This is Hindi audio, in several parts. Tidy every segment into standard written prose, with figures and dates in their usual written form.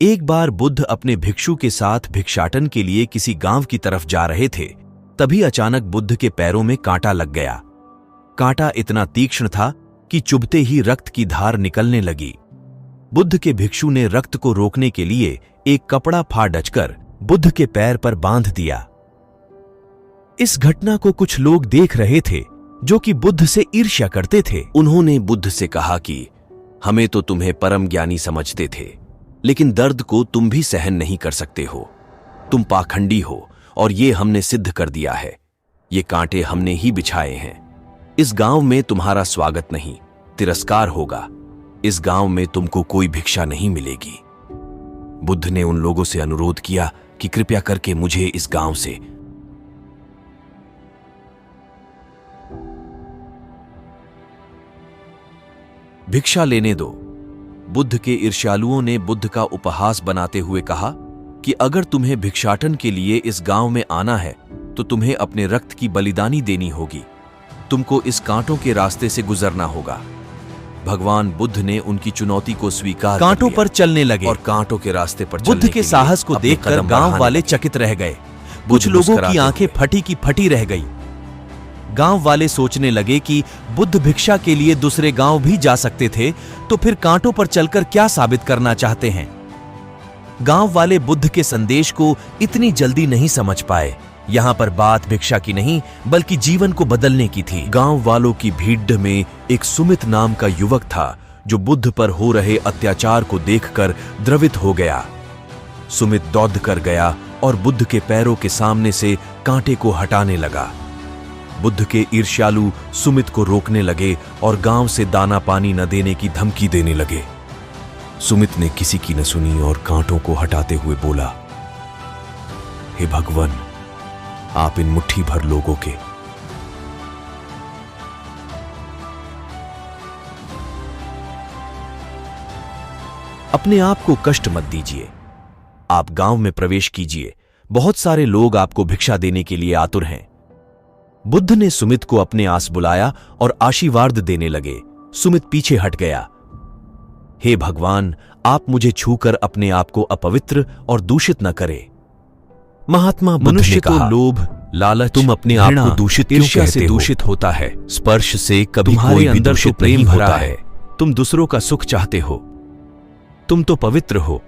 एक बार बुद्ध अपने भिक्षु के साथ भिक्षाटन के लिए किसी गांव की तरफ जा रहे थे। तभी अचानक बुद्ध के पैरों में कांटा लग गया। कांटा इतना तीक्ष्ण था कि चुभते ही रक्त की धार निकलने लगी। बुद्ध के भिक्षु ने रक्त को रोकने के लिए एक कपड़ा फाड़ डचकर बुद्ध के पैर पर बांध दिया। इस घटना को कुछ लोग देख रहे थे जो कि बुद्ध से ईर्ष्या करते थे। उन्होंने बुद्ध से कहा कि हमें तो तुम्हें परम ज्ञानी समझते थे, लेकिन दर्द को तुम भी सहन नहीं कर सकते हो। तुम पाखंडी हो और ये हमने सिद्ध कर दिया है। ये कांटे हमने ही बिछाए हैं। इस गांव में तुम्हारा स्वागत नहीं, तिरस्कार होगा। इस गांव में तुमको कोई भिक्षा नहीं मिलेगी। बुद्ध ने उन लोगों से अनुरोध किया कि कृपया करके मुझे इस गांव से भिक्षा लेने दो। बुद्ध के ईर्ष्यालुओं ने बुद्ध का उपहास बनाते हुए कहा कि अगर तुम्हें भिक्षाटन के लिए इस गांव में आना है तो तुम्हें अपने रक्त की बलिदानी देनी होगी। तुमको इस कांटों के रास्ते से गुजरना होगा। भगवान बुद्ध ने उनकी चुनौती को स्वीकार कांटों पर चलने लगे और कांटों के रास्ते पर बुद्ध के साहस को देखकर गांव वाले चकित रह गए। कुछ लोगों की आंखें फटी की फटी रह गई। गांव वाले सोचने लगे कि बुद्ध भिक्षा के लिए दूसरे गांव भी जा सकते थे, तो फिर कांटों पर चलकर क्या साबित करना चाहते हैं। गांव वाले बुद्ध के संदेश को इतनी जल्दी नहीं समझ पाए। यहां पर बात भिक्षा की नहीं बल्कि जीवन को बदलने की थी। गांव वालों की भीड़ में एक सुमित नाम का युवक था जो बुद्ध पर हो रहे अत्याचार को देखकर द्रवित हो गया। सुमित दौड़ कर गया और बुद्ध के पैरों के सामने से कांटे को हटाने लगा। बुद्ध के ईर्ष्यालु सुमित को रोकने लगे और गांव से दाना पानी न देने की धमकी देने लगे। सुमित ने किसी की न सुनी और कांटों को हटाते हुए बोला, हे भगवान, आप इन मुट्ठी भर लोगों के अपने आप को कष्ट मत दीजिए। आप गांव में प्रवेश कीजिए। बहुत सारे लोग आपको भिक्षा देने के लिए आतुर हैं। बुद्ध ने सुमित को अपने आस बुलाया और आशीर्वाद देने लगे। सुमित पीछे हट गया। हे भगवान, आप मुझे छूकर अपने आप को अपवित्र और दूषित न करें। महात्मा मनुष्य तो लोभ, लालच, तुम अपने आप को दूषित क्यों ईर्ष्या से कहते हो? दूषित होता है। स्पर्श से कभी तुम्हारे कोई भी अंदर दूषित तो प्रेम नहीं भरा होता है। है। तुम दूसरों का सुख चाहते हो। तुम तो पवित्र हो।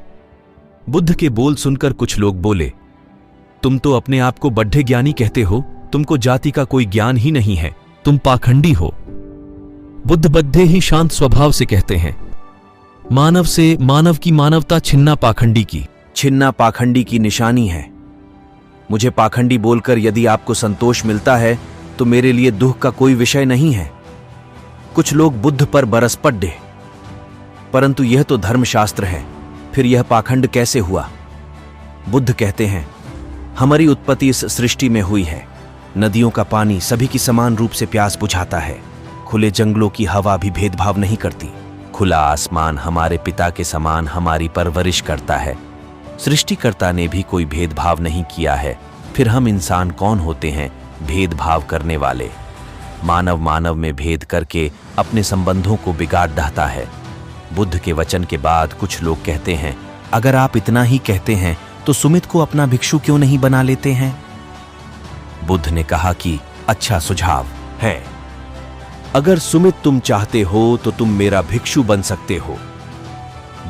बुद्ध के बोल सुनकर कुछ लोग बोले, तुम तो अपने आप को बड्ढे ज्ञानी कहते हो। तुमको जाति का कोई ज्ञान ही नहीं है। तुम पाखंडी हो। बुद्ध बद्धे ही शांत स्वभाव से कहते हैं, मानव से मानव की मानवता छिन्ना पाखंडी की। छिन्ना पाखंडी की निशानी है। मुझे पाखंडी बोलकर यदि आपको संतोष मिलता है तो मेरे लिए दुख का कोई विषय नहीं है। कुछ लोग बुद्ध पर बरस पड़े, परंतु यह तो धर्मशास्त्र है, फिर यह पाखंड कैसे हुआ? बुद्ध कहते हैं, हमारी उत्पत्ति इस सृष्टि में हुई है। नदियों का पानी सभी की समान रूप से प्यास बुझाता है। खुले जंगलों की हवा भी भेदभाव नहीं करती। खुला आसमान हमारे पिता के समान हमारी परवरिश करता है। सृष्टिकर्ता ने भी कोई भेदभाव नहीं किया है। फिर हम इंसान कौन होते हैं भेदभाव करने वाले? मानव मानव में भेद करके अपने संबंधों को बिगाड़ डालता है। बुद्ध के वचन के बाद कुछ लोग कहते हैं, अगर आप इतना ही कहते हैं तो सुमित को अपना भिक्षु क्यों नहीं बना लेते हैं? बुद्ध ने कहा कि अच्छा सुझाव है। अगर सुमित तुम चाहते हो तो तुम मेरा भिक्षु बन सकते हो।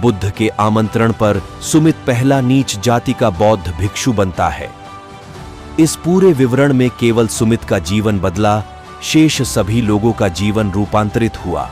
बुद्ध के आमंत्रण पर सुमित पहला नीच जाति का बौद्ध भिक्षु बनता है। इस पूरे विवरण में केवल सुमित का जीवन बदला, शेष सभी लोगों का जीवन रूपांतरित हुआ।